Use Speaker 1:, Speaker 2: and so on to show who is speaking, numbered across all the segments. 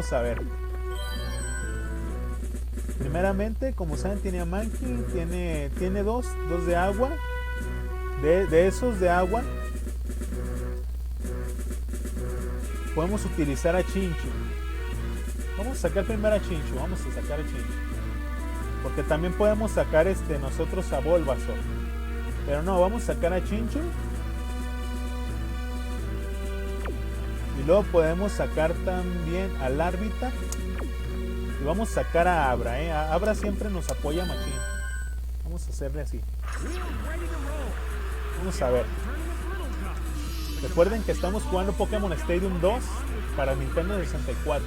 Speaker 1: Vamos a ver. Primeramente, como saben, tiene a Mankey, tiene dos de agua. De esos de agua podemos utilizar a Chinchu. Vamos a sacar primero a Chinchu. Vamos a sacar a Chinchu. Porque también podemos sacar nosotros a Bulbasaur. Pero no, vamos a sacar a Chinchu. Y luego podemos sacar también al Larvitar. Y vamos a sacar a Abra, Abra siempre nos apoya machín. Vamos a hacerle así. Vamos a ver. Recuerden que estamos jugando Pokémon Stadium 2 para Nintendo 64.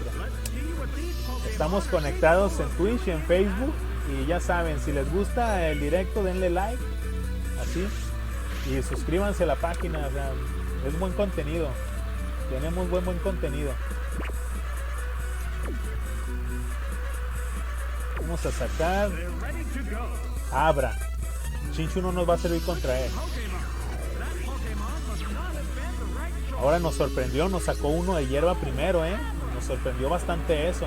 Speaker 1: Estamos conectados en Twitch y en Facebook. Y ya saben, si les gusta el directo, denle like. Así. Y suscríbanse a la página. O sea, es buen contenido. Tenemos buen contenido. Vamos a sacar Abra. Chinchu no nos va a servir contra él. Ahora nos sorprendió, nos sacó uno de hierba primero, nos sorprendió bastante eso.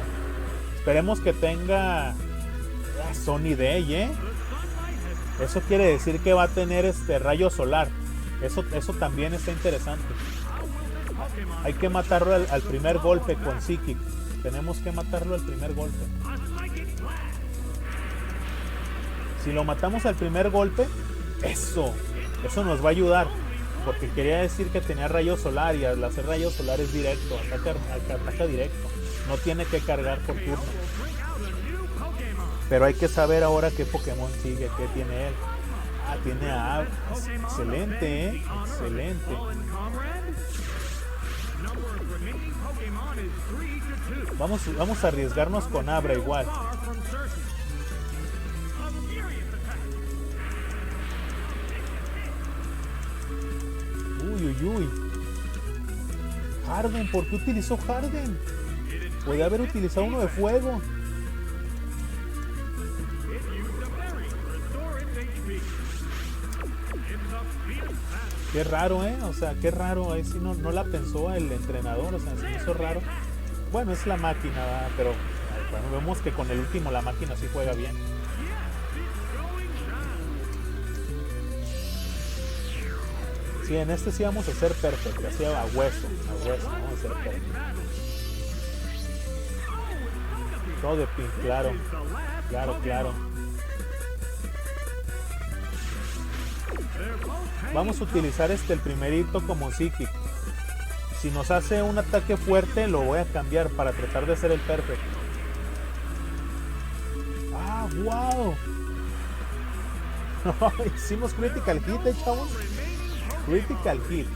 Speaker 1: Esperemos que tenga Sunny Day, Eso quiere decir que va a tener rayo solar. Eso también está interesante. Hay que matarlo al primer golpe con Psychic. Tenemos que matarlo al primer golpe. Si lo matamos al primer golpe, eso nos va a ayudar. Porque quería decir que tenía rayo solar y al hacer rayo solar es directo, ataca directo. No tiene que cargar por turno. Pero hay que saber ahora qué Pokémon sigue, qué tiene él. Tiene a Abra. Excelente, excelente. Vamos a arriesgarnos con Abra igual. Uy. Harden, ¿por qué utilizó Harden? Puede haber utilizado uno de fuego. Qué raro, o sea, qué raro. Ahí sí no la pensó el entrenador, o sea, se me hizo raro. Bueno, es la máquina, ¿verdad? Pero bueno, vemos que con el último la máquina sí juega bien. Sí, en este sí vamos a hacer perfecto, así a hueso, vamos a hacer perfecto. Todo de pin, claro. Vamos a utilizar el primerito como Psychic. Si nos hace un ataque fuerte, lo voy a cambiar para tratar de hacer el perfect. ¡Wow! Hicimos critical hit, chavos. Critical hit.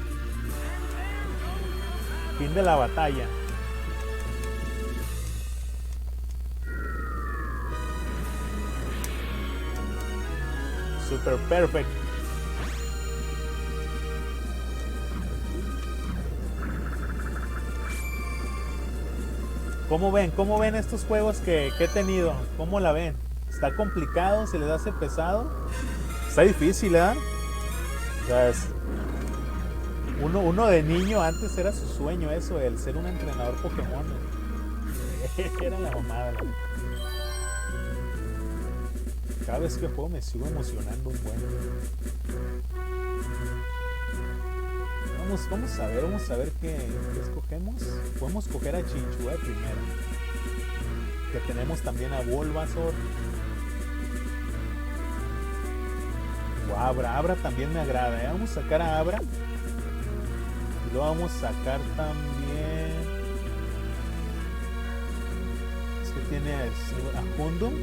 Speaker 1: Fin de la batalla. Super perfect. ¿Cómo ven estos juegos que he tenido? ¿Cómo la ven? ¿Está complicado? ¿Se les hace pesado? Está difícil, O sea, uno de niño antes era su sueño eso, el ser un entrenador Pokémon. Era la mamada. Cada vez que juego me sigo emocionando un buen. Vamos a ver qué escogemos. Podemos coger a Chinchu primero. Que tenemos también a Bulbasaur. O Abra también me agrada. Vamos a sacar a Abra. Y luego vamos a sacar también. Es que tiene a Houndoom.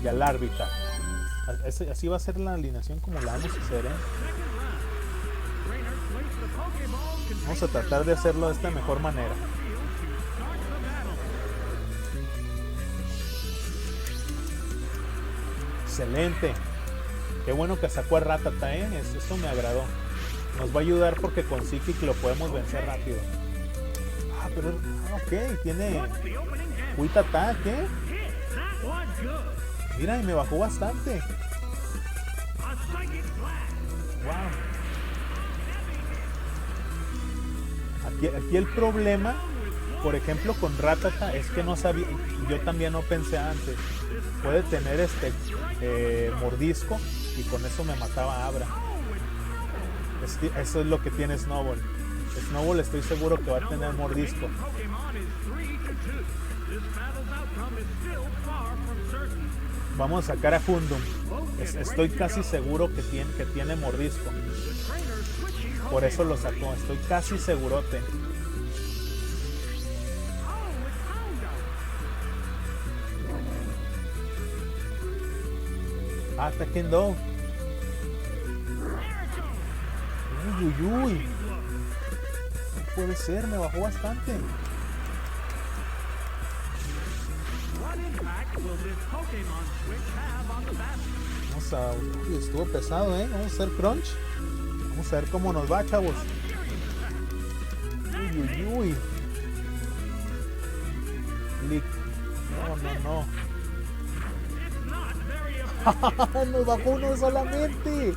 Speaker 1: Y al Larvitar. Así va a ser la alineación como la vamos a hacer, Vamos a tratar de hacerlo de esta mejor manera. Excelente. Qué bueno que sacó a Rattata, eso me agradó. Nos va a ayudar porque con Psychic lo podemos vencer rápido. Pero ok, tiene Quick Attack, Mira, y me bajó bastante. Wow. Aquí el problema, por ejemplo, con Rattata es que no sabía, yo también no pensé antes. Puede tener mordisco y con eso me mataba a Abra. Eso es lo que tiene Snowball. Snowball estoy seguro que va a tener mordisco. Vamos a sacar a Houndoom. Estoy casi seguro que tiene mordisco. Por eso lo sacó. Estoy casi segurote. Ah, Tekendo. Uy, uy, uy. No puede ser, me bajó bastante. Vamos a... Uy, estuvo pesado, ¿eh? Vamos a hacer crunch. Vamos a ver cómo nos va, chavos. Uy, uy, uy. Lick. No. Nos bajó uno solamente.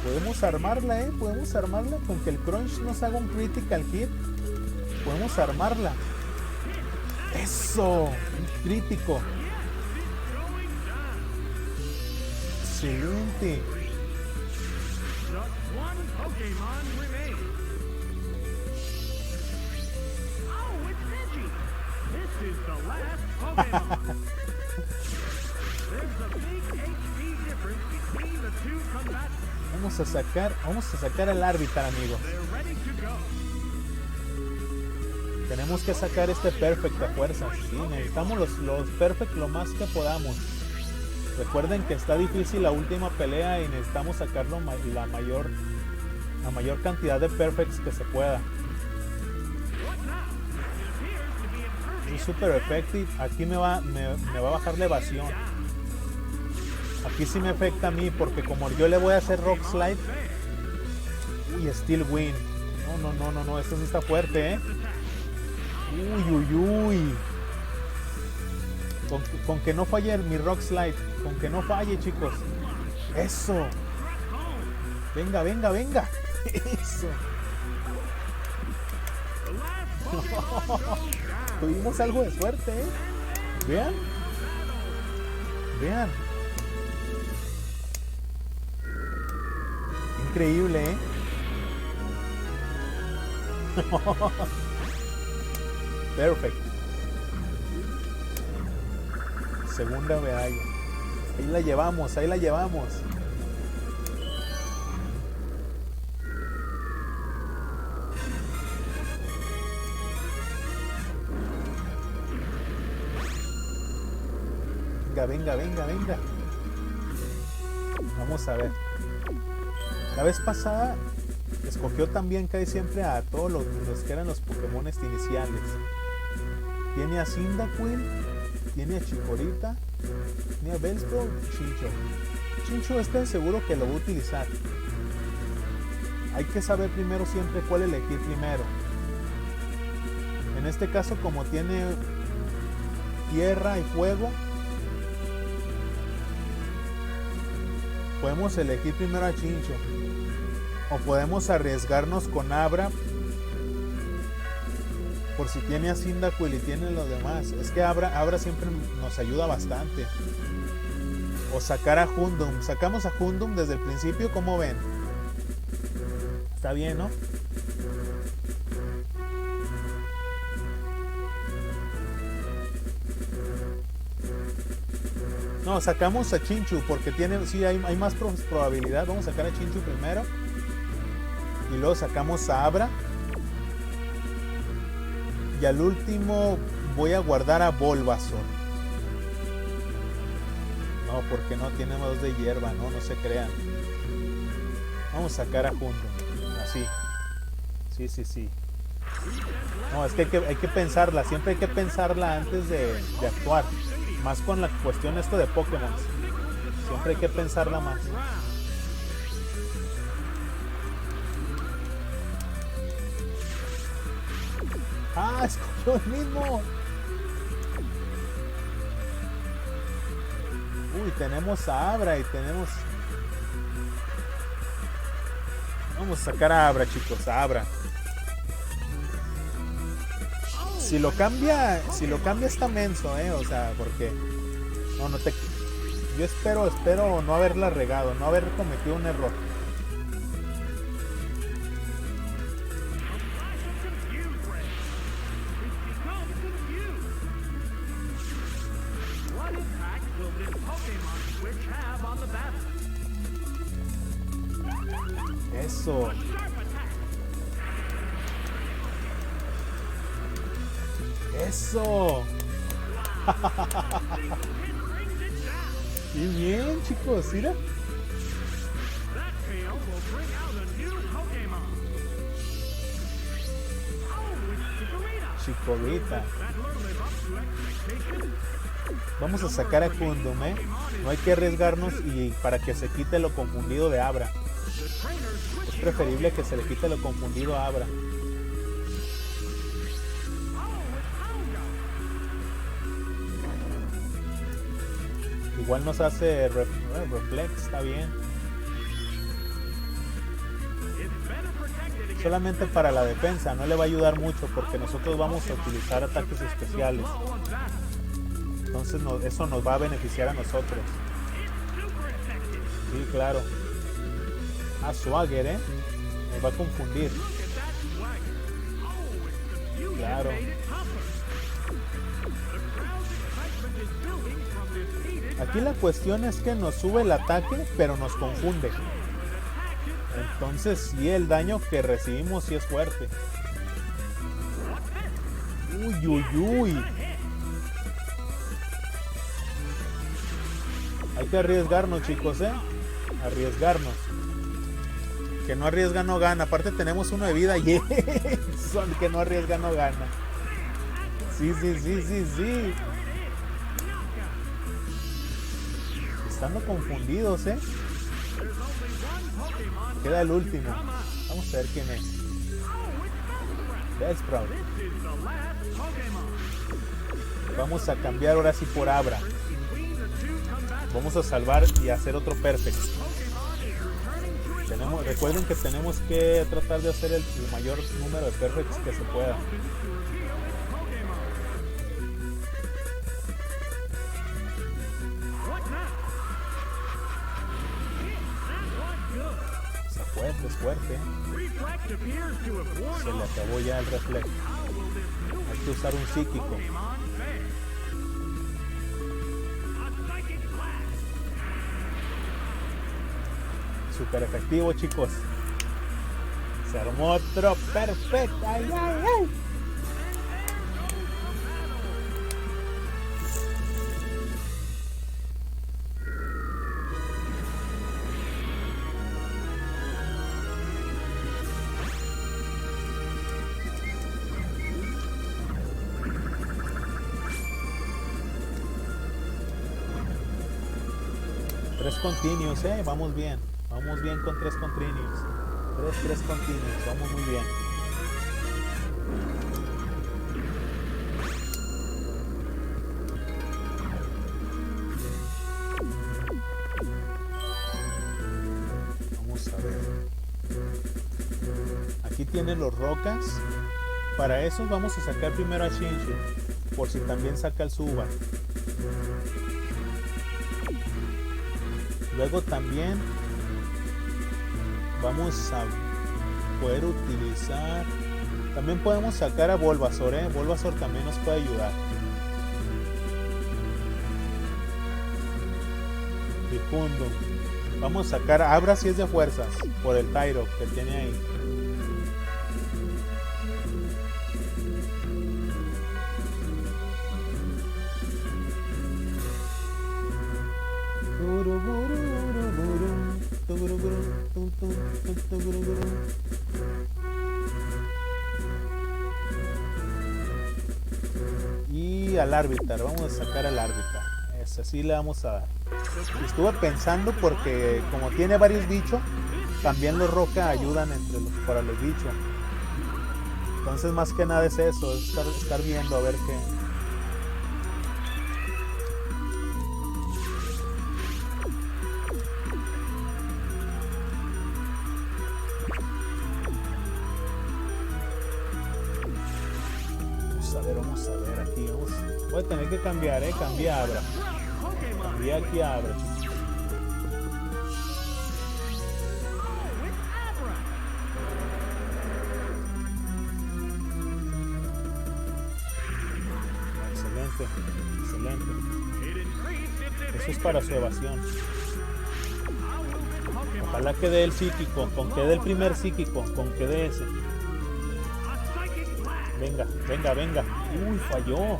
Speaker 1: Podemos armarla, podemos armarla. Con que el crunch nos haga un critical hit, podemos armarla. Eso, un crítico. Excelente. Vamos a sacar al árbitro, amigos. Tenemos que sacar este perfect a fuerza. Sí, necesitamos los perfect lo más que podamos. Recuerden que está difícil la última pelea y necesitamos sacarlo la mayor cantidad de perfects que se pueda. Es super effective. Aquí me va a bajar la evasión. Aquí sí me afecta a mí porque como yo le voy a hacer rock slide. Uy, still win. No, esto sí está fuerte, Uy. Con que no falle mi rock slide. Con que no falle, chicos. Eso. Venga. Eso. Tuvimos algo de suerte, Vean. Increíble, Perfecto. Segunda medalla. Ahí la llevamos. Venga. Vamos a ver. La vez pasada escogió también casi siempre a todos los que eran los Pokémon iniciales. Tiene a Cyndaquil, tiene a Chikorita, tiene a Bellsprout, Chinchou seguro que lo va a utilizar. Hay que saber primero siempre cuál elegir primero. En este caso, como tiene tierra y fuego, podemos elegir primero a Chinchou. O podemos arriesgarnos con Abra por si tiene a Cyndaquil y tiene los demás. Es que Abra siempre nos ayuda bastante. O sacar a Houndoom. Sacamos a Houndoom desde el principio, ¿cómo ven? Está bien, ¿no? No, sacamos a Chinchou porque hay más probabilidad. Vamos a sacar a Chinchou primero. Y luego sacamos a Abra. Y al último voy a guardar a Bulbasaur. No, porque no tiene dos de hierba, no se crean. Vamos a sacar a Houndoom. Así. Sí. No, es que hay que pensarla. Siempre hay que pensarla antes de actuar. Más con la cuestión esto de Pokémon. Siempre hay que pensarla más. ¡Ah! ¡Escogió el mismo! Uy, tenemos a Abra y tenemos... Vamos a sacar a Abra, chicos, a Abra. Si lo cambia está menso, o sea, porque... No te... Yo espero no haberla regado, no haber cometido un error. Eso. Eso. Y bien, chicos, mira. Chikorita. Vamos a sacar a Kundum, No hay que arriesgarnos y para que se quite lo confundido de Abra. Es preferible que se le quite lo confundido a Abra. Igual nos hace reflex, está bien. Solamente para la defensa, no le va a ayudar mucho porque nosotros vamos a utilizar ataques especiales. Entonces eso nos va a beneficiar a nosotros. Sí, claro. A Swagger, me va a confundir. Claro. Aquí la cuestión es que nos sube el ataque, pero nos confunde. Entonces sí, el daño que recibimos sí es fuerte. Uy, uy, uy. Hay que arriesgarnos, chicos, arriesgarnos. Que no arriesga no gana. Aparte tenemos uno de vida y son que no arriesga no gana. Sí. Estando confundidos, Queda el último. Vamos a ver quién es. Bellsprout. Vamos a cambiar ahora sí por Abra. Vamos a salvar y hacer otro perfect. Recuerden que tenemos que tratar de hacer el mayor número de perfects que se pueda. Es fuerte. Se le acabó ya el reflejo. Hay que usar un psíquico. Super efectivo, chicos. Se armó otro perfecto. Ay. 3 continuos, vamos bien con 3 continuos. 3 continuos, vamos muy bien. Vamos a ver. Aquí tienen los rocas. Para eso vamos a sacar primero a Shinshu, por si también saca el Suba. Luego también vamos a poder utilizar, también podemos sacar a Bulbasaur, Bulbasaur también nos puede ayudar. Kundum. Vamos a sacar a Abra si es de fuerzas, por el Tyro que tiene ahí. Y al Larvitar, vamos a sacar al Larvitar. Así le vamos a dar. Estuve pensando porque como tiene varios bichos, también los roca ayudan para los bichos. Entonces más que nada es eso, es estar viendo a ver qué. vamos a ver aquí. Voy a tener que cambiar, cambié a Abra. Cambié aquí a Abra, chicos. Excelente. Eso es para su evasión. Ojalá que dé el psíquico. Con que dé el primer psíquico. Con que dé ese. Venga. Uy, falló.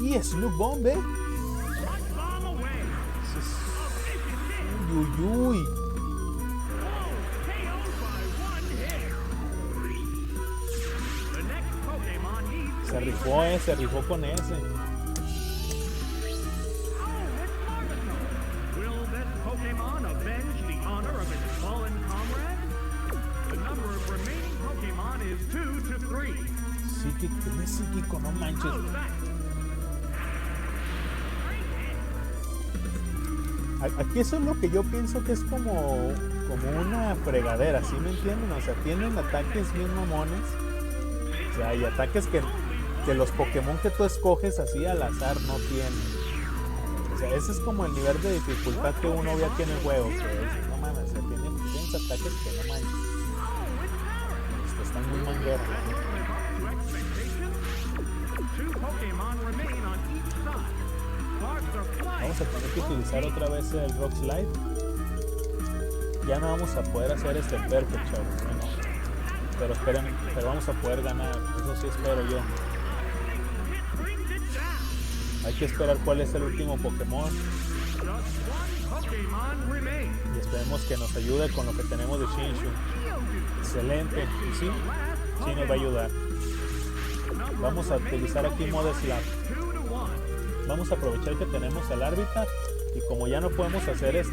Speaker 1: Y es Slug Bomb, Uy. Se rifó con ese. Psíquico, no manches. Aquí eso es lo que yo pienso que es como una fregadera, ¿sí me entienden? O sea, tienen ataques bien mamones. O sea, hay ataques que los Pokémon que tú escoges así al azar no tienen. O sea, ese es como el nivel de dificultad que uno ve aquí en el juego. Que dices, no mames, o sea, tienes ataques que no manches. Están muy mangueros. Vamos a tener que utilizar otra vez el Rock Slide. Ya no vamos a poder hacer este perfect, chavos, ¿no? Pero esperen, vamos a poder ganar. Eso sí espero yo. Hay que esperar cuál es el último Pokémon. Y esperemos que nos ayude con lo que tenemos de Shinshu. Excelente. Y sí nos va a ayudar. Vamos a utilizar aquí modo Slap. Vamos a aprovechar que tenemos al Arbitar. Y como ya no podemos hacer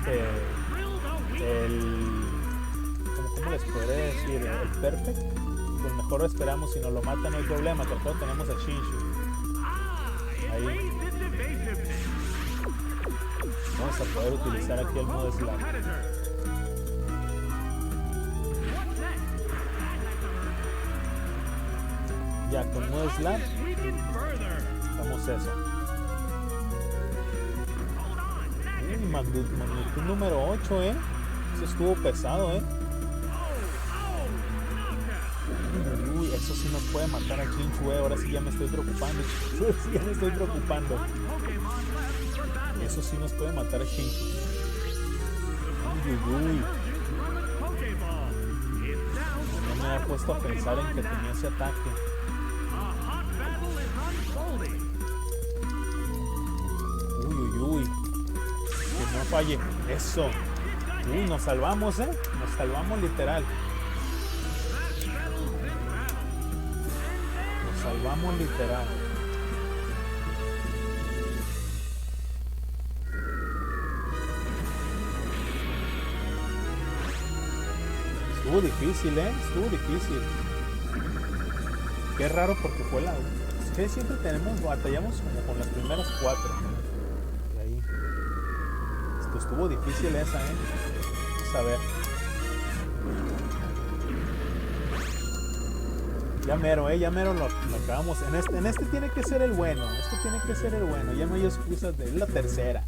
Speaker 1: ¿cómo les podré decir? El Perfect. Pues mejor lo esperamos. Si nos lo matan no hay problema. Porque tenemos a Shinshu. Ahí. Vamos a poder utilizar aquí el modo Slap. Ya con modo Slap vamos eso. Magnitud número 8, Eso estuvo pesado, Uy, eso sí nos puede matar a Chinchu, Ahora sí ya me estoy preocupando, Eso sí nos puede matar a Chinchu. Uy. No me había puesto a pensar en que tenía ese ataque. Uy. Que no falle. Eso. Uy, nos salvamos, Nos salvamos literal. Estuvo difícil, Qué raro porque fue es que siempre batallamos como con las primeras 4. Y ahí. Estuvo difícil esa, Vamos a ver. Ya mero lo acabamos. En este tiene que ser el bueno. Ya no hay excusas es la tercera.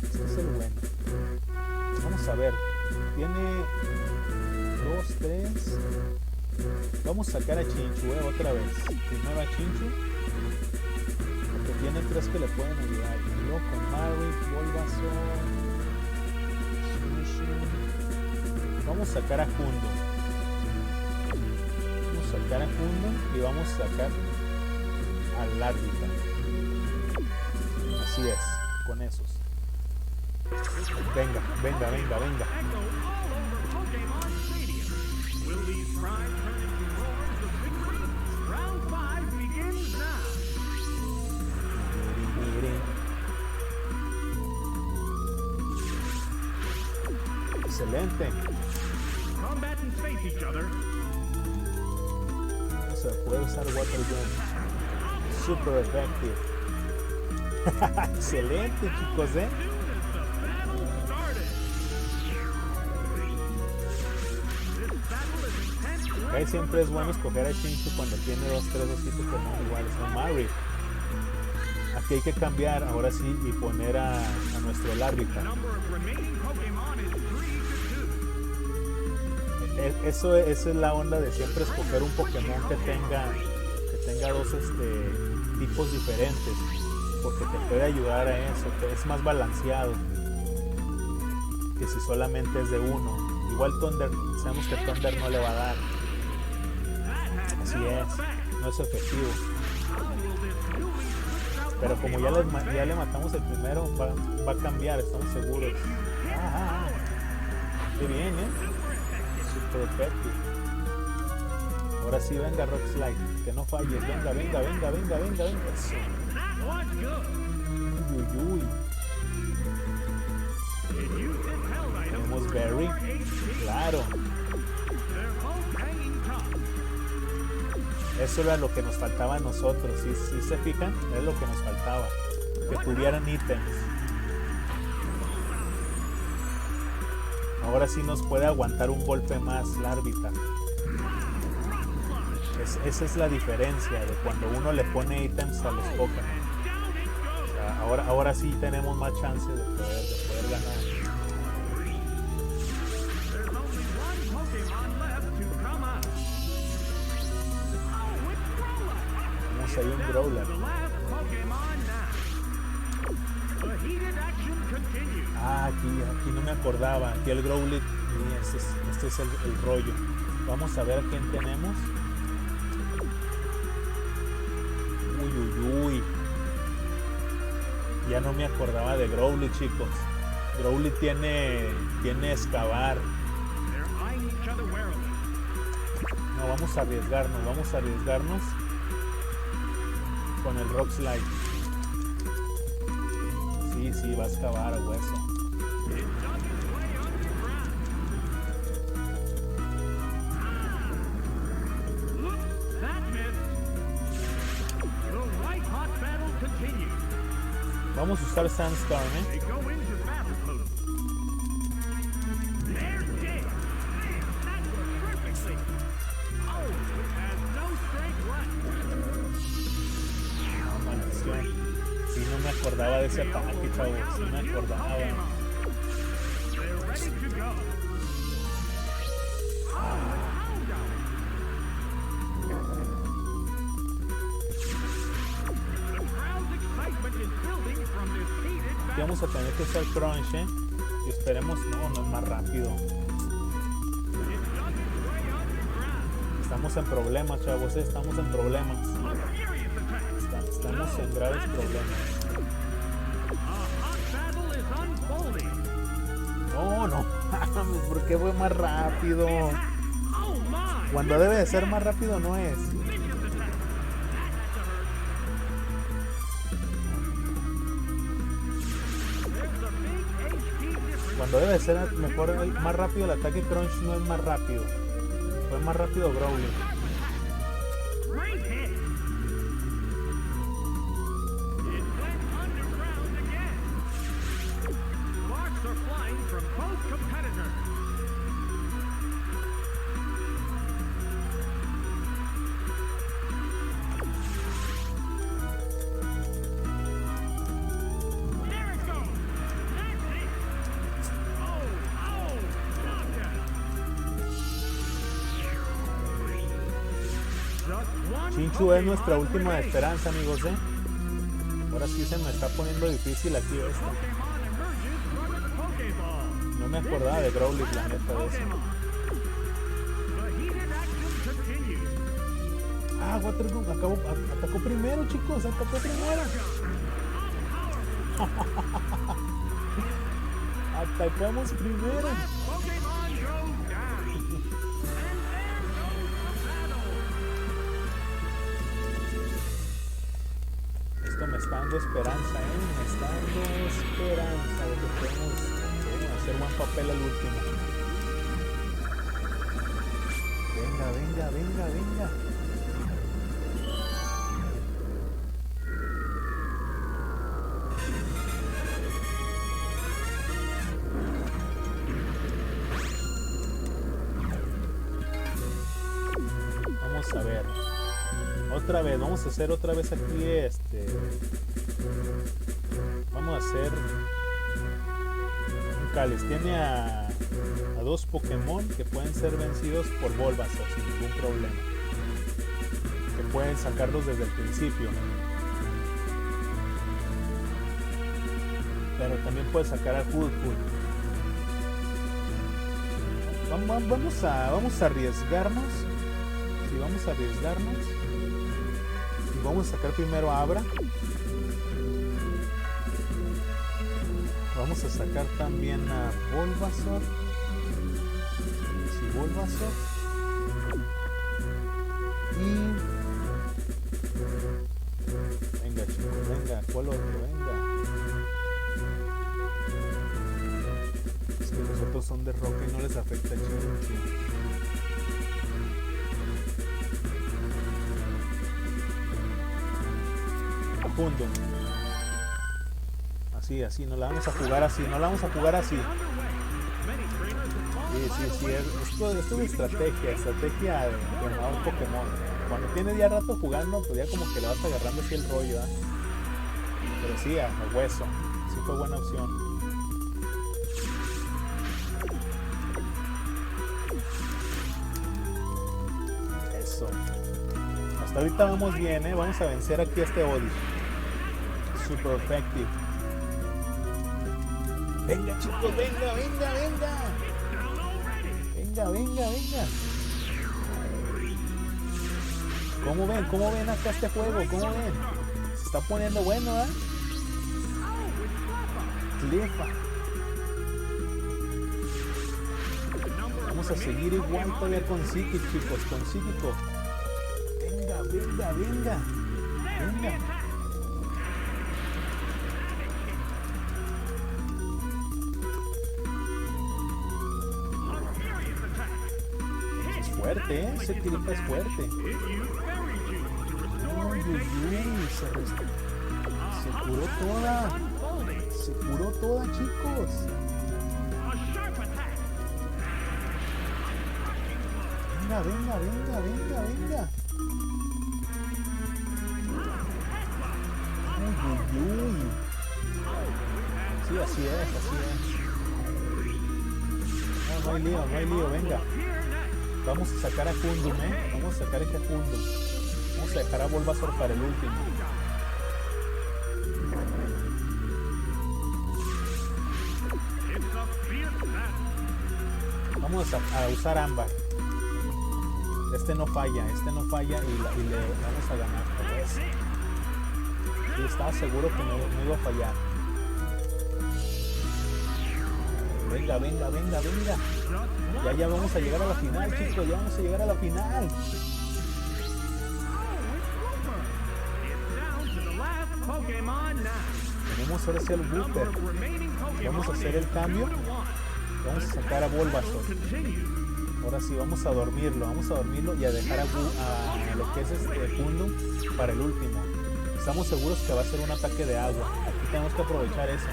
Speaker 1: Este es el bueno. Vamos a ver. Tiene 2, 3. Vamos a sacar a Chinchu, otra vez. Primero a Chinchu. Porque tiene 3 que le pueden ayudar. Y luego con Marik, Bulbasaur, Chinchu. Vamos a sacar a Hundo. Y vamos a sacar al Arbitar. Así es, con esos. Venga. Excelente. Se puede usar Water Gun. Super effective. Excelente, chicos, Okay, siempre es bueno escoger a Chinchu cuando tiene 2, 3 ositos Pokémon iguales. A Mari. Aquí hay que cambiar ahora sí y poner a nuestro Larvitar. Esa es la onda de siempre escoger un Pokémon que tenga dos tipos diferentes, porque te puede ayudar a eso, es más balanceado que si solamente es de uno. Igual Thunder, sabemos que Thunder no le va a dar, así es, no es efectivo, pero como ya le matamos el primero, va a cambiar, estamos seguros. Qué bien, super effective. Ahora sí, venga Rock Slide, que no falles, venga. Eso. Uy. Tenemos Berry, claro. Eso era lo que nos faltaba a nosotros, si se fijan, era lo que nos faltaba, que tuvieran ítems. Ahora sí nos puede aguantar un golpe más Larvitar. Esa es la diferencia de cuando uno le pone ítems a los Pokémon. O sea, ahora sí tenemos más chance de poder ganar. Vamos a ir un Growler. Aquí no me acordaba. Aquí el Growlithe. Este es el rollo. Vamos a ver a quién tenemos. Uy. Ya no me acordaba de Growlithe, chicos. Growlithe tiene excavar. No, vamos a arriesgarnos con el Rock Slide. Sí, va a excavar a hueso. Vamos a usar Sandstorm, Sí, no me acordaba de ese ataque, chavos. Sí me acordaba. Aquí vamos a tener que usar Crunch, y esperemos, no es más rápido. Estamos en problemas, chavos, estamos en problemas. Estamos en graves problemas. No, ¿por qué fue más rápido? Cuando debe de ser más rápido no es. Cuando debe de ser mejor, más rápido el ataque Crunch no es más rápido. Fue más rápido Growlithe. Chinchu es nuestra última esperanza, amigos, Ahora sí se me está poniendo difícil aquí esto. No me acordaba de Growlithe, la neta, de eso. Watergun atacó primero, chicos, atacó primero. Atacamos primero. Esto me está dando esperanza, me está dando esperanza de que podemos hacer buen papel al último. Venga. otra vez. Vamos a hacer otra vez aquí vamos a hacer un cáliz. Tiene a dos Pokémon que pueden ser vencidos por Bulbasaur sin ningún problema. Que pueden sacarlos desde el principio. Pero también puede sacar a Hulk. Vamos a arriesgarnos. Sí, vamos a arriesgarnos. Y vamos a sacar primero a Abra. Vamos a sacar también a Bulbasaur. Sí, Bulbasaur. Y... venga, chicos, venga. ¿Cuál otro? Venga. Es que los otros son de roca y no les afecta el Chirunchi. Ajundo. Así, no la vamos a jugar así, Sí, esto es estrategia de un Pokémon. Cuando tienes ya rato jugando, pues ya como que le vas agarrando así el rollo, ¿eh? Pero sí, a hueso, sí fue buena opción. Eso. Hasta ahorita vamos bien, ¿eh? Vamos a vencer aquí a este Oddish. Super effective. Venga, chicos, venga. ¿Cómo ven acá este juego? ¿Cómo ven? Se está poniendo bueno, ¿eh? Clefa. Vamos a seguir igual todavía con Psychic, chicos, con Psíquico. Venga. Fuerte, ¿eh? Ese Clefa es fuerte. Se curó toda, chicos. Venga. Uy. Sí, así es. No hay lío, venga. Vamos a sacar a Kundum, Vamos a sacar este Kundum. Vamos a dejar a Bulbasaur para el último. Vamos a usar Ámbar. Este no falla y le vamos a ganar. Y estaba seguro que no iba a fallar. Venga. Ya vamos a llegar a la final, chicos. Tenemos ahora sí el Booster. Vamos a hacer el cambio. Vamos a sacar a Bulbasaur. Ahora sí, vamos a dormirlo y a dejar a lo que es Kundum para el último. Estamos seguros que va a ser un ataque de agua. Aquí tenemos que aprovechar eso.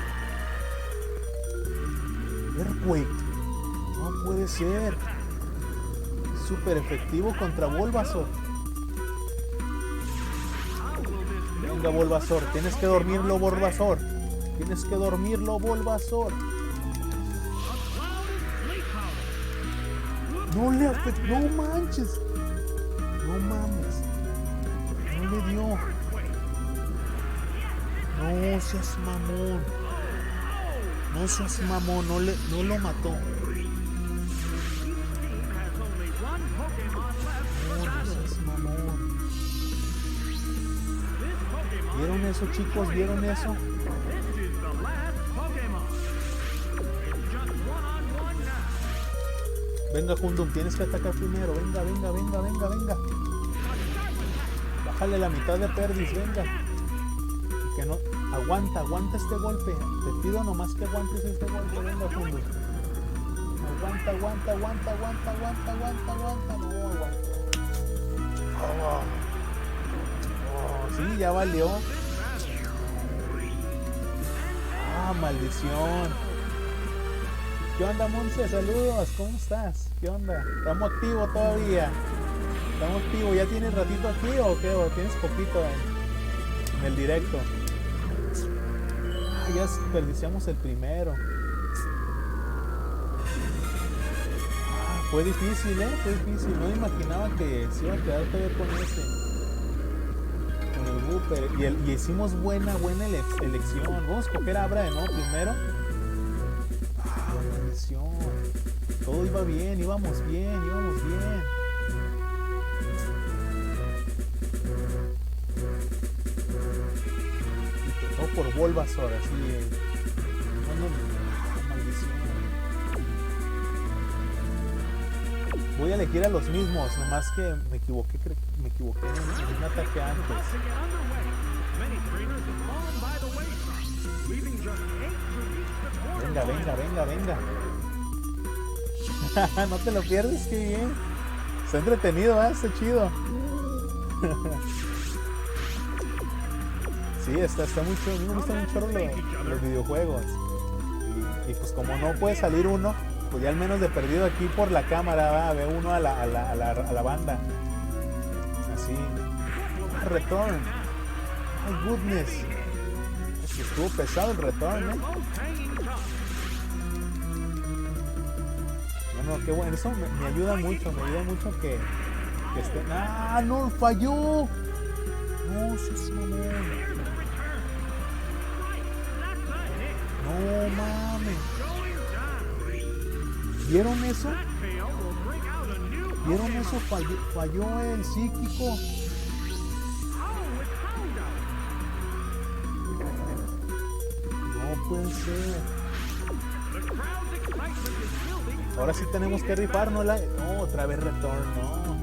Speaker 1: Earthquake. No puede ser. Súper efectivo contra Bulbasaur. Venga, Bulbasaur. Tienes que dormirlo, Bulbasaur. No le afectó. No manches. No mames. No le dio. No seas mamón. No lo mató. No seas mamón. ¿Vieron eso, chicos? Venga, Kundum, tienes que atacar primero. Venga. Bájale la mitad de Perdis, venga. Y que no. Aguanta este golpe. Te pido nomás que aguantes este golpe. Venga, Kundum. Aguanta. No, aguanta. Sí, ya valió. Maldición. ¿Qué onda, Monse? Saludos. ¿Cómo estás? ¿Qué onda? Estamos activos todavía. Estamos activos. ¿Ya tienes ratito aquí o qué? ¿O tienes poquito en el directo? Ah, ya desperdiciamos el primero. Ah, fue difícil, fue difícil. No me imaginaba que se iba a quedar todavía con ese. Con el Wooper. Y hicimos buena elección. Vamos a escoger a Abra de nuevo primero. Ah, maldición. Todo iba bien, íbamos bien. No por Bulbasaur, así. Maldición. Voy a elegir a los mismos, nomás que me equivoqué en un ataque antes. Venga. No te lo pierdes, qué bien. Está entretenido, está chido. Sí, está muy chido. A mí me gustan mucho los videojuegos. Y pues como no puede salir uno, pues ya al menos de perdido aquí por la cámara, ve uno a la banda. Así. Return. Oh, goodness. Estuvo pesado el return, Bueno, qué bueno. Eso me ayuda mucho. Que esté... ¡Ah, no! ¡Falló! No, sí, no mames. ¿Vieron eso? Falló el psíquico. No puede ser. Ahora sí tenemos que rifárnosla. No, otra vez return, no.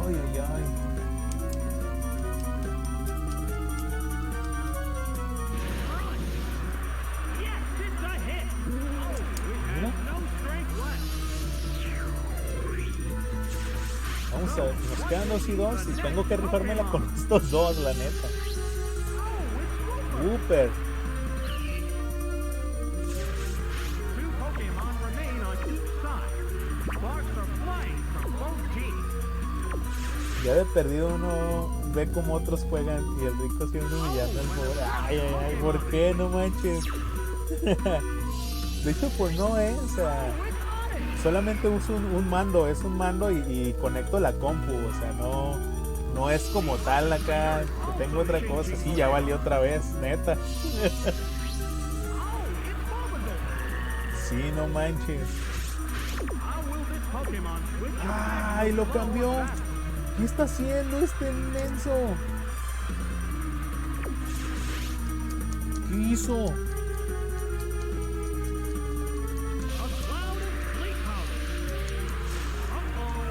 Speaker 1: Ay. Mira. Vamos a ver, nos quedan 2 y 2 y tengo que rifármela con estos dos, la neta. Super. Ya de perdido uno ve como otros juegan y el rico siempre humillando al pobre. Ay, ¿por qué? No manches. De hecho, pues no, o sea, solamente uso un mando, es un mando y conecto la compu, o sea, no es como tal acá, que tengo otra cosa. Sí, ya valió otra vez, neta. Sí, no manches. Ay, lo cambió. ¿Qué está haciendo este inmenso? ¿Qué hizo?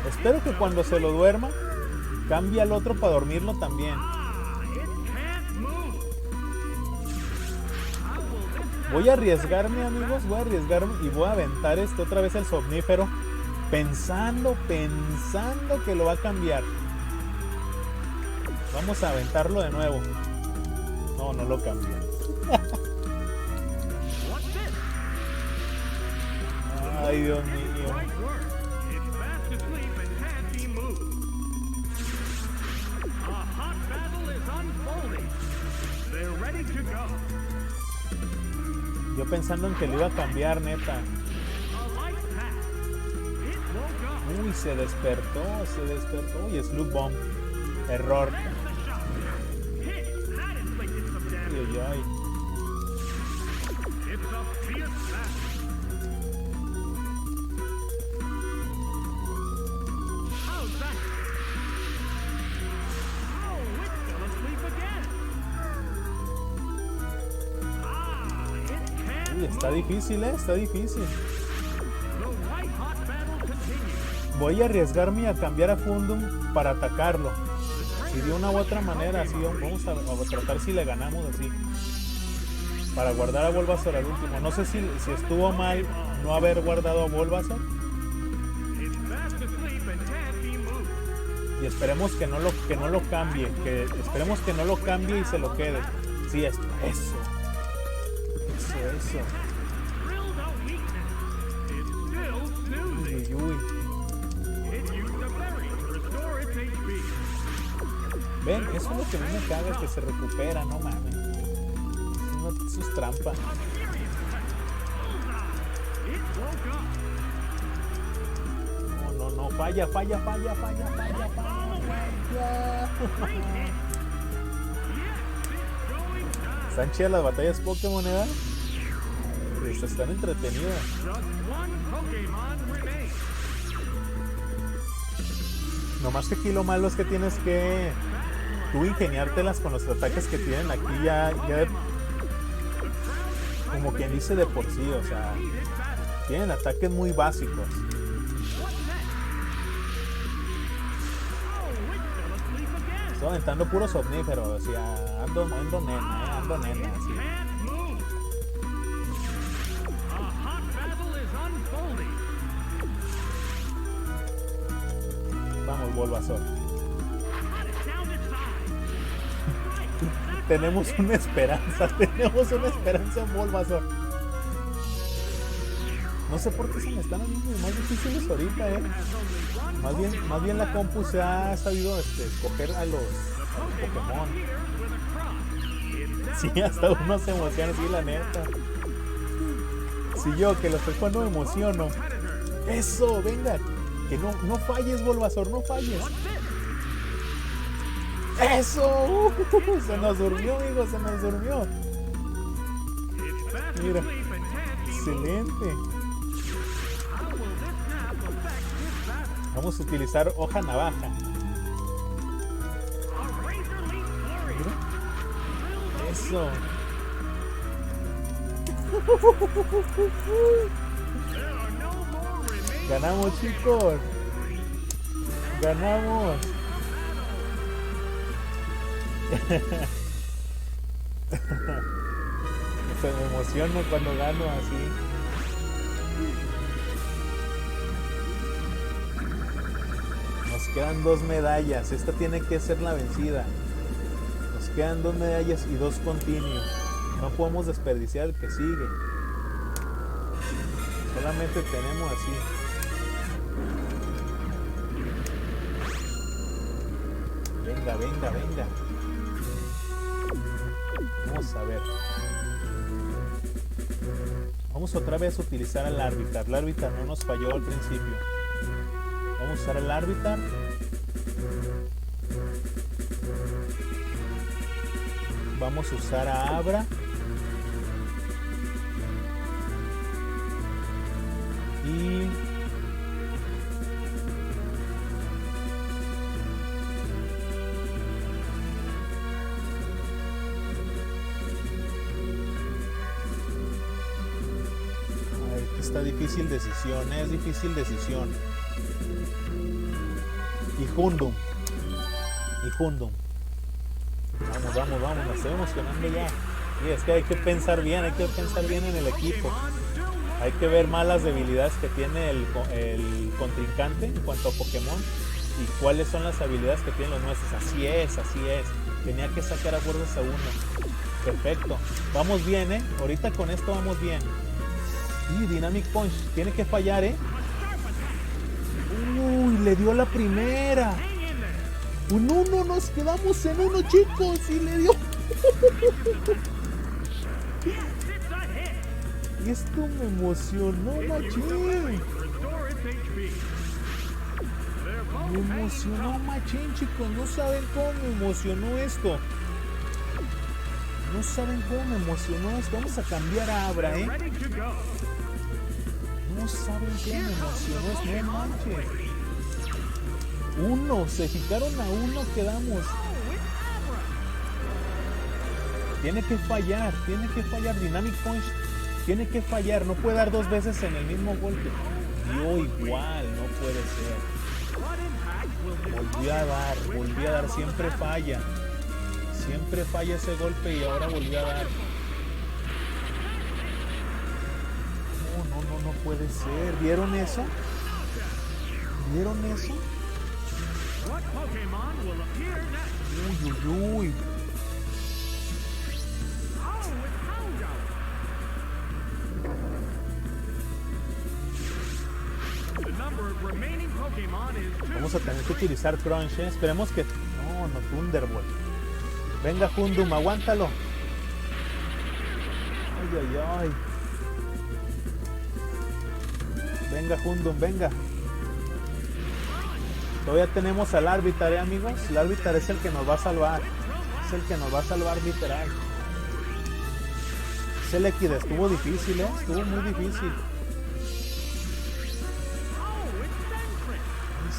Speaker 1: Espero que cuando se lo duerma, cambie al otro para dormirlo también. Voy a arriesgarme, amigos, y voy a aventar otra vez el somnífero. Pensando que lo va a cambiar. Vamos a aventarlo de nuevo. No lo cambió. Ay, Dios mío. Yo pensando en que lo iba a cambiar, neta. Uy, se despertó. Uy, Slug Bomb. Error. Ay. Uy, está difícil, está difícil. Voy a arriesgarme a cambiar a Fundum para atacarlo. Si de una u otra manera, así vamos a tratar si le ganamos así. Para guardar a Bulbasaur al último. No sé si estuvo mal no haber guardado a Bulbasaur. Y esperemos que no lo cambie. Esperemos que no lo cambie y se lo quede. Sí, eso. Uy. Ven, eso es lo que a mí me caga, que se recupera, no mames. Eso es trampa. No, falla. Están chidas las batallas Pokémon, ¿eh? Están entretenidas. Nomás que aquí lo malo es que tienes que tú ingeniártelas con los ataques que tienen aquí ya como quien dice de por sí, o sea, tienen ataques muy básicos. Estoy aventando puros omníferos, o sea, ando nena, así. Vamos, Bulbasaur. Tenemos una esperanza en Bulbasaur. No sé por qué se me están haciendo más difíciles ahorita, Más bien la compu se ha sabido escoger a los Pokémon. Sí, hasta uno se emociona, sí, la neta. Si yo que lo estoy jugando me emociono. Eso, venga. Que no falles, Bulbasaur, no falles. ¡Eso! Se nos durmió, amigo, se nos durmió. Mira. Excelente. Vamos a utilizar hoja navaja. Mira. Eso. Ganamos, chicos. Ganamos. Me emociono cuando gano así. Nos quedan 2 medallas. Esta tiene que ser la vencida. Nos quedan 2 medallas y 2 continuos. No podemos desperdiciar el que sigue. Solamente tenemos así. Venga. Vamos a ver. Vamos otra vez a utilizar al Larvitar. El Larvitar no nos falló al principio. Vamos a usar el Larvitar. Vamos a usar a Abra. Y está difícil decisión, es difícil decisión. Y Hundum. Vamos, me estoy emocionando ya. Y es que hay que pensar bien en el equipo. Hay que ver más las debilidades que tiene el contrincante en cuanto a Pokémon y cuáles son las habilidades que tienen los nuestros. Así es. Tenía que sacar a fuerzas a uno. Perfecto. Vamos bien, ahorita con esto vamos bien. Y Dynamic Punch, tiene que fallar, Uy, le dio la primera. Un 1, nos quedamos en 1, chicos, y le dio. Y esto me emocionó, machín. Me emocionó, machín, chicos. No saben cómo me emocionó esto. Vamos a cambiar a Abra, No saben cómo me emocionó esto, no manches. 1, se fijaron a 1, quedamos. Tiene que fallar Dynamic Punch. Tiene que fallar, no puede dar 2 veces en el mismo golpe. Dio igual, no puede ser. Volví a dar, siempre falla ese golpe y ahora volvió a dar. No puede ser. ¿Vieron eso? Uy. Vamos a tener que utilizar Crunch, ¿eh? Esperemos que... No, Thunderbolt. Venga, Hundum, aguántalo. Ay. Venga, Hundum, venga. Todavía tenemos al Arbitar, amigos. El Arbitar es el que nos va a salvar. Es el que nos va a salvar literal. Ese Liquid estuvo difícil, estuvo muy difícil.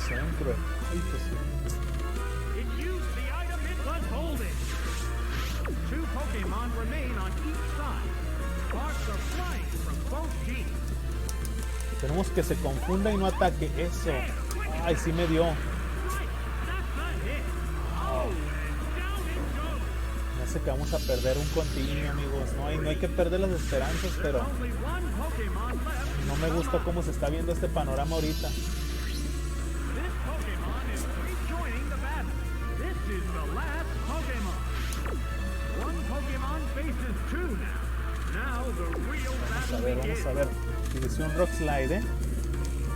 Speaker 1: Centro. Ay, pues sí. Tenemos que se confunda y no ataque. Eso. Ay, sí me dio. No sé que vamos a perder un continuo, amigos. No hay que perder las esperanzas, pero no me gusta cómo se está viendo este panorama ahorita. Vamos a ver. División Rock Slide,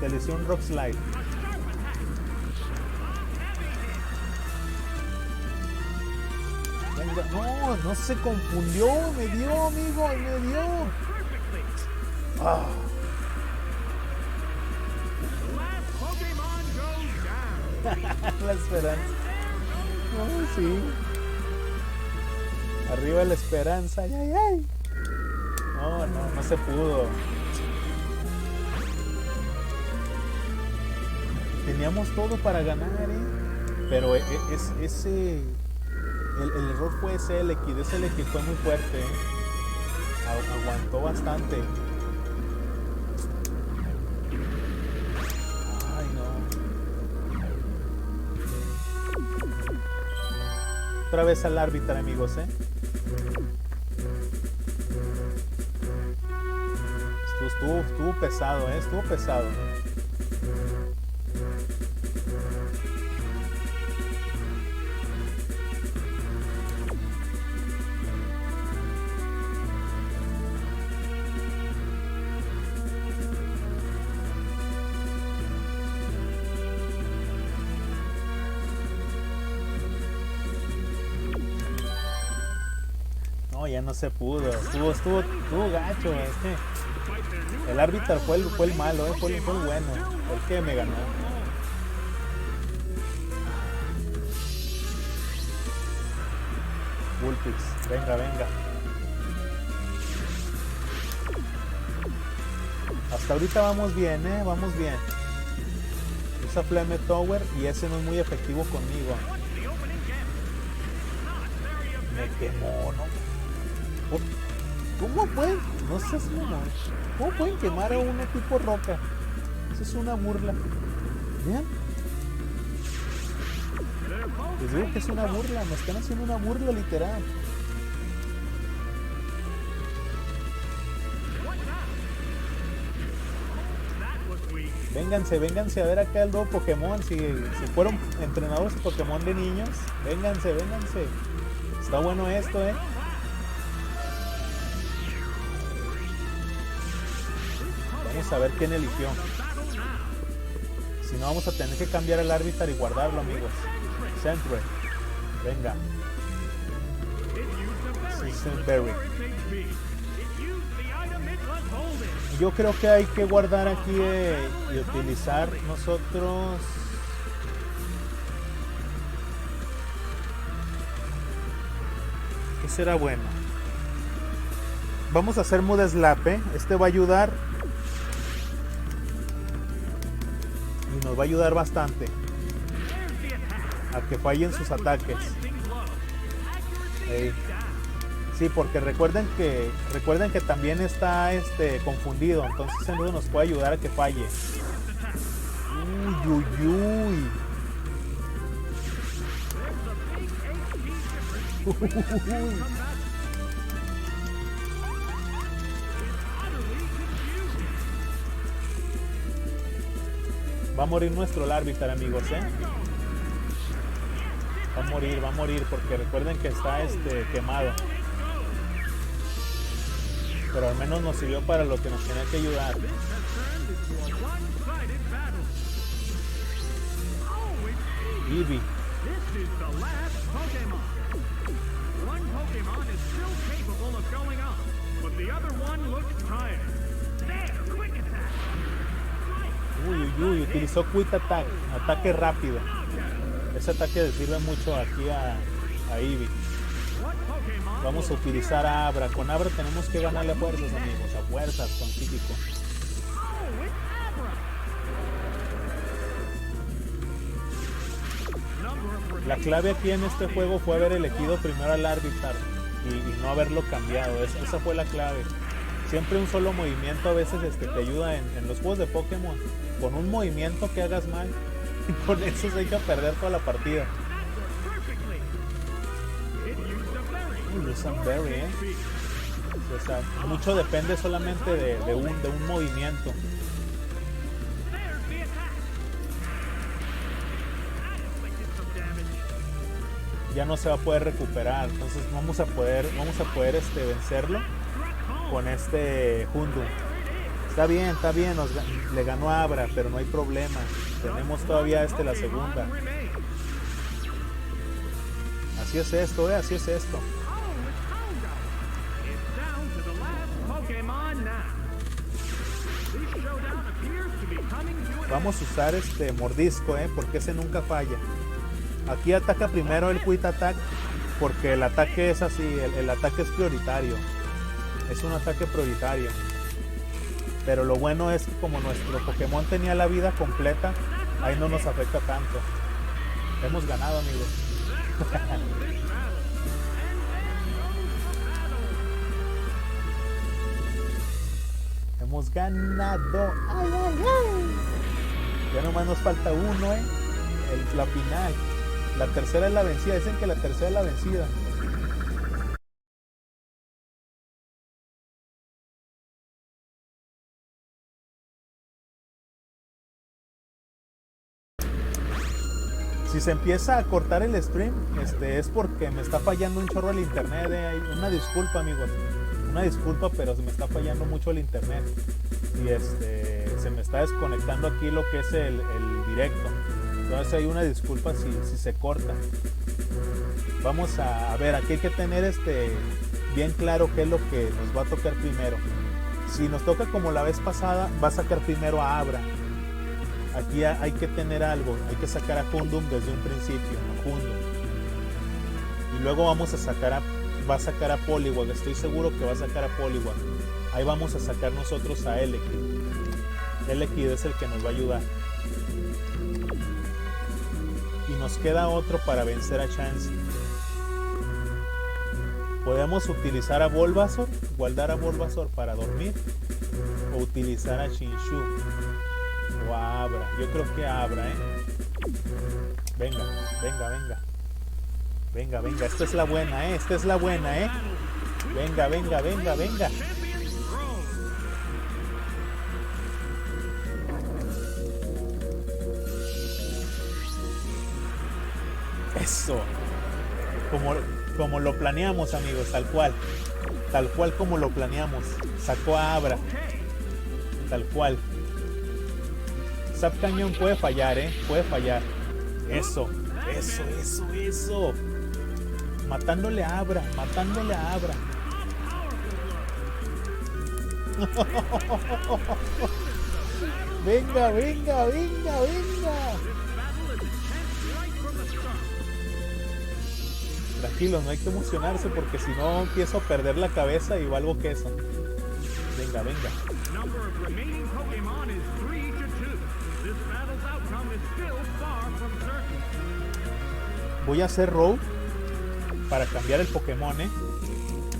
Speaker 1: División Rock Slide. Venga, no se confundió, me dio, amigo, me dio. La esperanza. Sí. Arriba la esperanza. Ay. No se pudo. Teníamos todo para ganar, pero ese el error fue ese Liquid. Ese Liquid fue muy fuerte, aguantó bastante. Ay, no. Otra vez al Arbitar, amigos, Estuvo pesado, estuvo pesado. No, ya no se pudo. Estuvo gacho, el Arbitar fue el malo, fue el bueno, el que me ganó. Bullpix, venga. Hasta ahorita vamos bien, vamos bien. Usa Flame Tower y ese no es muy efectivo conmigo. Me quemó, ¿no? ¿Cómo pueden? No sé si ¿cómo pueden quemar a uno tipo roca? Eso es una burla. Vean. Les digo que es una burla. Me están haciendo una burla literal. Vénganse a ver acá el nuevo Pokémon. Si fueron entrenadores de Pokémon de niños, vénganse. Está bueno esto, Vamos a ver quién eligió. Si no, vamos a tener que cambiar el Arbitar y guardarlo, amigos. Centro. Venga. Berry. Yo creo que hay que guardar aquí y utilizar nosotros. ¿Qué será bueno? Vamos a hacer Mood Slap, Este va a ayudar. Y nos va a ayudar bastante a que fallen sus ataques. Sí, porque recuerden que también está confundido, entonces ese nudo nos puede ayudar a que falle. Uy. Va a morir nuestro Larvitar, amigos, Va a morir porque recuerden que está quemado. Pero al menos nos sirvió para lo que nos tenía que ayudar. Eevee. Uy, utilizó Quick Attack, ataque rápido. Ese ataque le sirve mucho aquí a Eevee. Vamos a utilizar a Abra. Con Abra tenemos que ganarle a fuerzas, amigos. A fuerzas con Psíquico. La clave aquí en este juego fue haber elegido primero al Larvitar y no haberlo cambiado. Esa fue la clave. Siempre un solo movimiento a veces te ayuda en los juegos de Pokémon. Con un movimiento que hagas mal, con eso se echa a perder toda la partida. Usan Berry, o sea, mucho depende solamente de un movimiento. Ya no se va a poder recuperar, entonces vamos a poder vencerlo con este Houndoom. Está bien, le ganó a Abra, pero no hay problema. Tenemos todavía la segunda. Así es esto, así es esto. Vamos a usar mordisco, porque ese nunca falla. Aquí ataca primero el Quick Attack, porque el ataque es así, el ataque es prioritario. Es un ataque prioritario. Pero lo bueno es que como nuestro Pokémon tenía la vida completa, ahí no nos afecta tanto. Hemos ganado, amigos. Hemos ganado. ¡Ay, ay, ay! Ya nomás nos falta uno, la final. La tercera es la vencida. Dicen que la tercera es la vencida. Si se empieza a cortar el stream, es porque me está fallando un chorro el internet. Una disculpa, amigos. Una disculpa, pero se me está fallando mucho el internet. Y se me está desconectando aquí lo que es el directo. Entonces hay una disculpa si se corta. Vamos a ver, aquí hay que tener bien claro qué es lo que nos va a tocar primero. Si nos toca como la vez pasada, va a sacar primero a Abra. Aquí hay que tener algo, hay que sacar a Houndoom desde un principio, a Houndoom. Y luego va a sacar a Poliwag, estoy seguro que va a sacar a Poliwag. Ahí vamos a sacar nosotros a Elekid. Elekid es el que nos va a ayudar. Y nos queda otro para vencer a Chansey. Podemos utilizar a Bulbasaur, guardar a Bulbasaur para dormir, o utilizar a Chinchou o a Abra. Yo creo que a Abra, Venga. Esta es la buena, Venga. Eso. Como lo planeamos, amigos, tal cual como lo planeamos. Sacó a Abra, tal cual. Zap Cañón puede fallar, puede fallar. Eso. Matándole a Abra. Venga. Tranquilos, no hay que emocionarse porque si no empiezo a perder la cabeza y valgo queso. Venga. Voy a hacer Rogue para cambiar el Pokémon,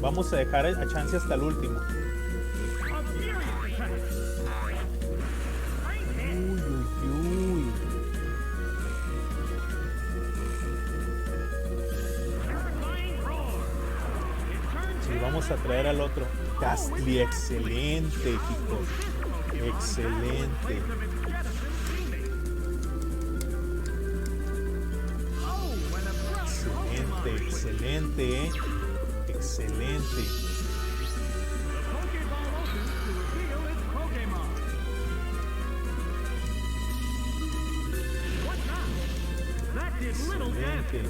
Speaker 1: Vamos a dejar a Chansey hasta el último. Uy. Sí, vamos a traer al otro. Gastly, excelente, chicos. Excelente. Excelente. Sí.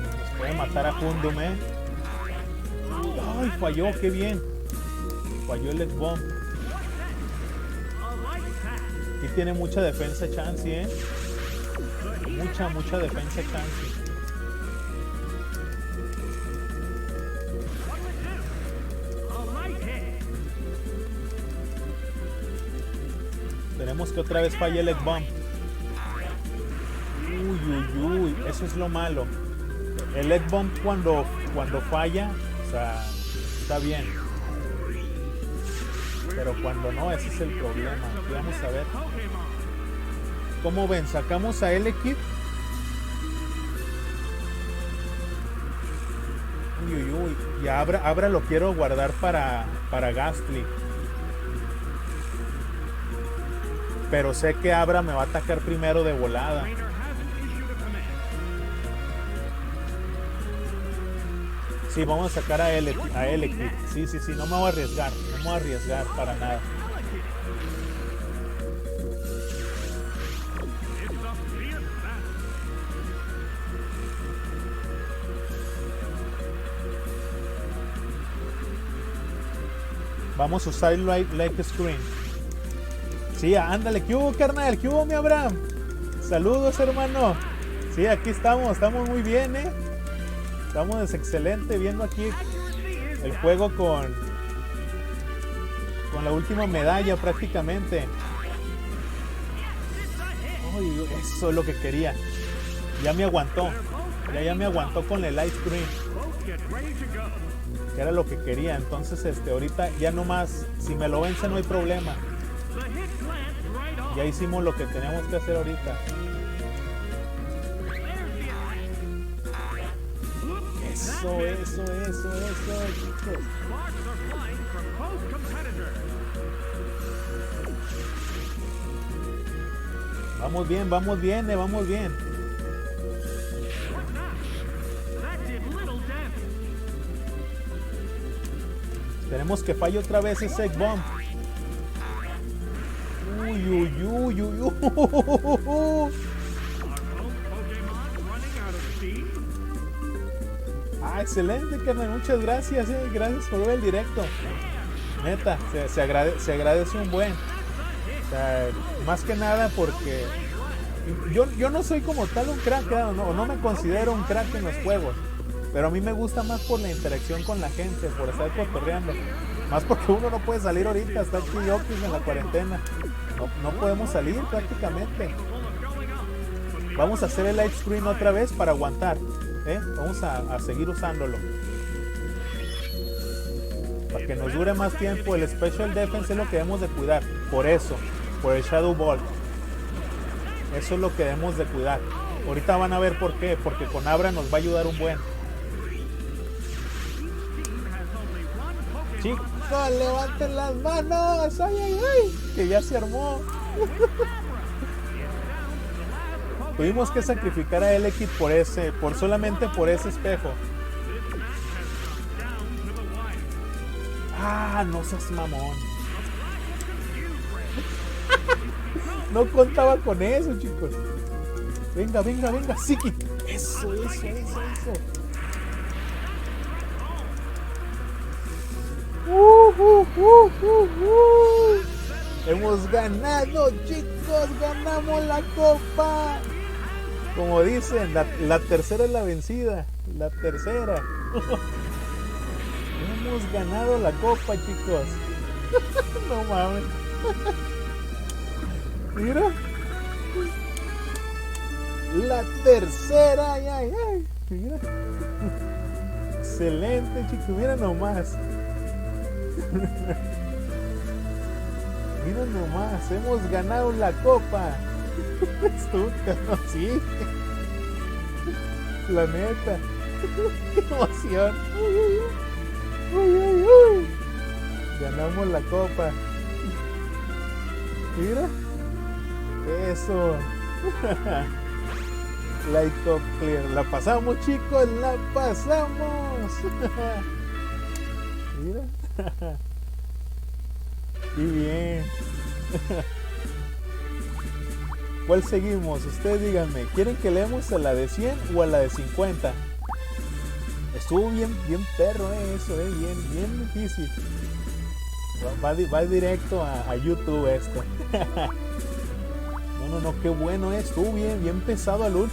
Speaker 1: Nos puede matar a Hundum, Ay, falló, qué bien. Falló el X-Bomb. Y tiene mucha defensa Chansey, Mucha defensa Chansey. Tenemos que otra vez falle el X-Bomb. Uy, eso es lo malo. El X-Bomb cuando falla, o sea, está bien. Pero cuando no, ese es el problema. Aquí vamos a ver. ¿Cómo ven? Sacamos a Elekid. Uy. Y Abra lo quiero guardar para Gastly. Pero sé que Abra me va a atacar primero de volada. Sí, vamos a sacar a Elekid. Sí, no me voy a arriesgar. No me voy a arriesgar para nada. Vamos a usar el like screen. Sí, ándale. ¿Qué hubo, carnal? ¿Qué hubo, mi Abraham? Saludos, hermano. Sí, aquí estamos muy bien, Estamos excelente viendo aquí el juego con la última medalla prácticamente. Uy, eso es lo que quería. Ya me aguantó. Ya me aguantó con el light screen. Que era lo que quería. Entonces ahorita ya nomás, si me lo vence no hay problema. Ya hicimos lo que teníamos que hacer ahorita. Eso, chicos. Vamos bien, vamos bien. Tenemos que falle otra vez ese X-Bomb. Uy. Excelente, carnal, muchas gracias, gracias por ver el directo. Neta, se agradece un buen. O sea, más que nada porque yo no soy como tal un crack, no me considero un crack en los juegos, pero a mí me gusta más por la interacción con la gente, por estar cotorreando. Más porque uno no puede salir ahorita, está aquí en la cuarentena. No podemos salir prácticamente. Vamos a hacer el light screen otra vez para aguantar. Vamos a seguir usándolo para que nos dure más tiempo. El Special Defense es lo que debemos de cuidar. Por el Shadow Ball. Eso es lo que debemos de cuidar. Ahorita van a ver por qué. Porque con Abra nos va a ayudar un buen. Chicos, levanten las manos. Ay, que ya se armó. Tuvimos que sacrificar a Elekid solamente por ese espejo. No seas mamón. No contaba con eso, chicos. Venga, Siki. Eso. Hemos ganado, chicos. Ganamos la copa. Como dicen, la tercera es la vencida. La tercera. Hemos ganado la copa, chicos. No mames. Mira. La tercera. Ay. Mira. Excelente, chicos. Mira nomás. Mira nomás. Hemos ganado la copa. Estúpido, ¿no? Sí. La neta. Qué emoción. Uy. Ganamos la copa. Mira. Eso. Light Cup Clear. La pasamos, chicos. La pasamos. Mira. Y bien. ¿Cuál seguimos? Ustedes díganme, ¿quieren que leemos a la de 100 o a la de 50? Estuvo bien perro, eso, bien difícil. Va directo a YouTube esto. No, qué bueno, estuvo bien pesado al último.